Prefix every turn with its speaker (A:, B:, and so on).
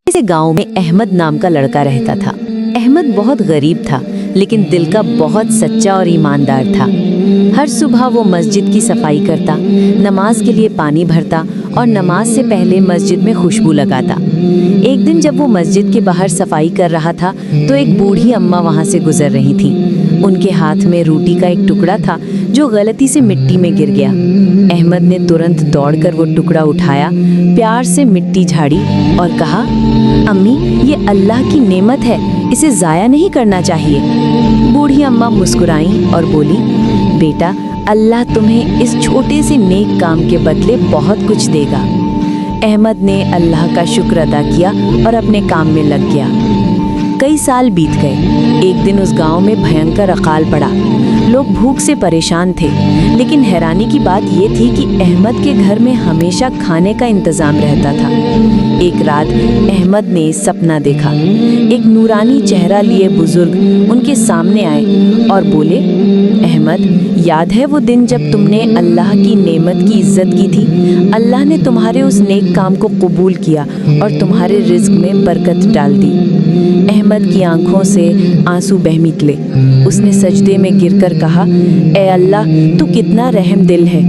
A: इस गांव में अहमद नाम का लड़का रहता था। अहमद बहुत गरीब था, लेकिन दिल का बहुत सच्चा और ईमानदार था। हर सुबह वो मस्जिद की सफाई करता, नमाज के लिए पानी भरता और नमाज से पहले मस्जिद में खुशबू लगाता। एक दिन जब वो मस्जिद के बाहर सफाई कर रहा था तो एक बूढ़ी अम्मा वहाँ से गुजर रही थी। उनके हाथ में रोटी का एक टुकड़ा था जो गलती से मिट्टी में गिर गया। अहमद ने तुरंत दौड़कर वो टुकड़ा उठाया, प्यार से मिट्टी झाड़ी और कहा, अम्मी, ये अल्लाह की नेमत है, इसे ज़ाया नहीं करना चाहिए। बूढ़ी अम्मा मुस्कुराई और बोली, बेटा, अल्लाह तुम्हें इस छोटे से नेक काम के बदले बहुत कुछ देगा। अहमद ने अल्लाह का शुक्र अदा किया और अपने काम में लग गया। कई साल बीत गए। एक दिन उस गांव में भयंकर अकाल पड़ा। लोग भूख से परेशान थे, लेकिन हैरानी की बात ये थी कि अहमद के घर में हमेशा खाने का इंतजाम रहता था। एक रात अहमद ने सपना देखा। एक नूरानी चेहरा लिए बुजुर्ग उनके सामने आए और बोले, अहमद, याद है वो दिन जब तुमने अल्लाह की नेमत की इज्जत की थी? अल्लाह ने तुम्हारे उस नेक काम को कबूल किया और तुम्हारे रिज्क में बरकत डाल दी। अहमद की आंखों से आंसू बह निकले। उसने सजदे में गिरकर कहा, ए अल्लाह, तू कितना रहम दिल है।